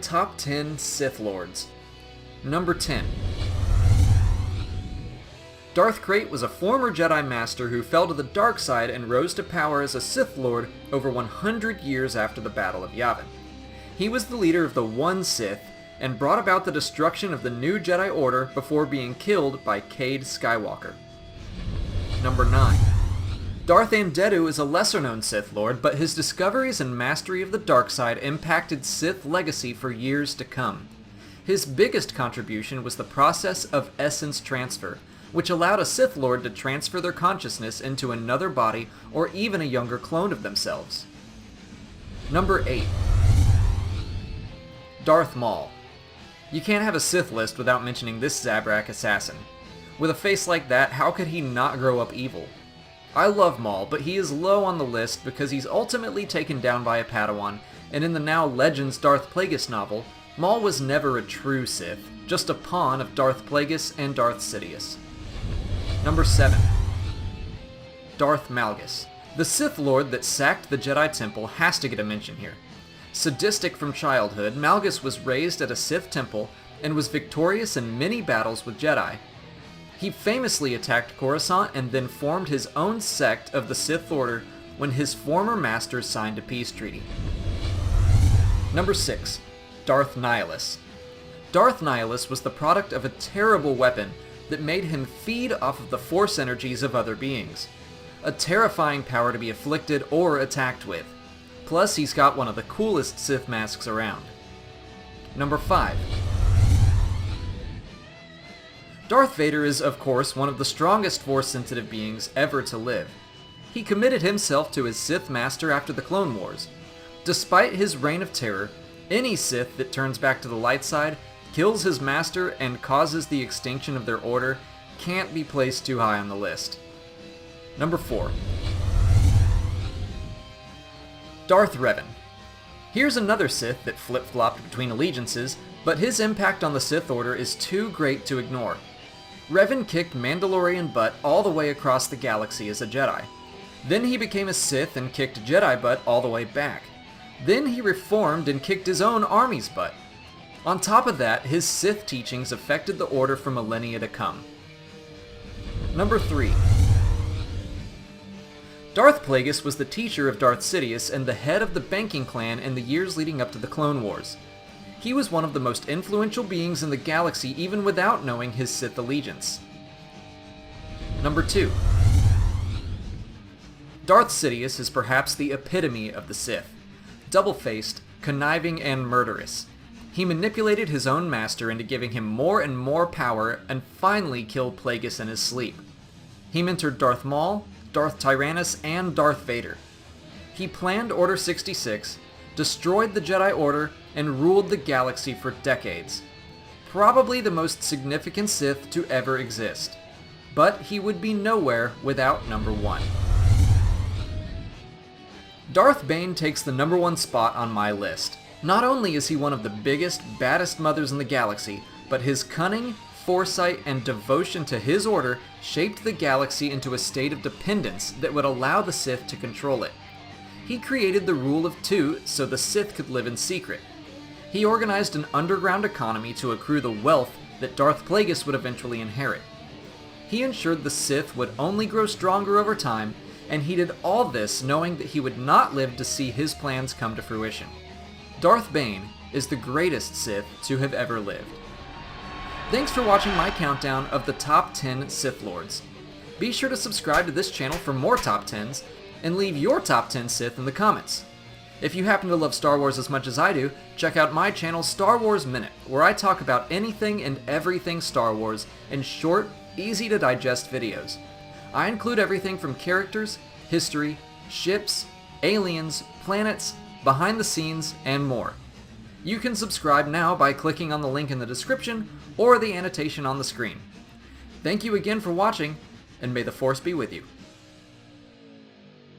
Top 10 Sith Lords. Number 10. Darth Krayt was a former Jedi Master who fell to the dark side and rose to power as a Sith Lord over 100 years after the Battle of Yavin. He was the leader of the One Sith, and brought about the destruction of the new Jedi Order before being killed by Cade Skywalker. Number 9. Darth ANDEDDU is a lesser-known Sith Lord, but his discoveries and mastery of the dark side impacted Sith legacy for years to come. His biggest contribution was the process of essence transfer, which allowed a Sith Lord to transfer their consciousness into another body or even a younger clone of themselves. Number 8. Darth Maul. You can't have a Sith list without mentioning this Zabrak assassin. With a face like that, how could he not grow up evil? I love Maul, but he is low on the list because he's ultimately taken down by a Padawan, and in the now Legends Darth Plagueis novel, Maul was never a true Sith, just a pawn of Darth Plagueis and Darth Sidious. Number 7. Darth Malgus. The Sith Lord that sacked the Jedi Temple has to get a mention here. Sadistic from childhood, Malgus was raised at a Sith temple and was victorious in many battles with Jedi. He famously attacked Coruscant and then formed his own sect of the Sith Order when his former masters signed a peace treaty. Number 6. Darth NIHILUS. Darth NIHILUS was the product of a terrible weapon that made him feed off of the force energies of other beings. A terrifying power to be afflicted or attacked with. Plus, he's got one of the coolest Sith masks around. Number 5. Darth Vader is, of course, one of the strongest Force-sensitive beings ever to live. He committed himself to his Sith master after the Clone Wars. Despite his reign of terror, any Sith that turns back to the light side, kills his master, and causes the extinction of their order can't be placed too high on the list. Number 4. Darth Revan. Here's another Sith that flip-flopped between allegiances, but his impact on the Sith Order is too great to ignore. Revan kicked Mandalorian butt all the way across the galaxy as a Jedi. Then he became a Sith and kicked Jedi butt all the way back. Then he reformed and kicked his own army's butt. On top of that, his Sith teachings affected the Order for millennia to come. Number 3. Darth Plagueis was the teacher of Darth Sidious and the head of the banking clan in the years leading up to the Clone Wars. He was one of the most influential beings in the galaxy even without knowing his Sith allegiance. Number 2. Darth Sidious is perhaps the epitome of the Sith. Double-faced, conniving, and murderous. He manipulated his own master into giving him more and more power and finally killed Plagueis in his sleep. He mentored Darth Maul, Darth Tyrannus, and Darth Vader. He planned Order 66, destroyed the Jedi Order, and ruled the galaxy for decades. Probably the most significant Sith to ever exist. But he would be nowhere without number 1. Darth Bane takes the number 1 spot on my list. Not only is he one of the biggest, baddest mothers in the galaxy, but his cunning, foresight, and devotion to his order shaped the galaxy into a state of dependence that would allow the Sith to control it. He created the Rule of Two so the Sith could live in secret. He organized an underground economy to accrue the wealth that Darth Plagueis would eventually inherit. He ensured the Sith would only grow stronger over time, and he did all this knowing that he would not live to see his plans come to fruition. Darth Bane is the greatest Sith to have ever lived. Thanks for watching my countdown of the top 10 Sith Lords. Be sure to subscribe to this channel for more top 10s, and leave your top 10 Sith in the comments. If you happen to love Star Wars as much as I do, check out my channel Star Wars Minute, where I talk about anything and everything Star Wars in short, easy to digest videos. I include everything from characters, history, ships, aliens, planets, behind the scenes, and more. You can subscribe now by clicking on the link in the description or the annotation on the screen. Thank you again for watching, and may the Force be with you.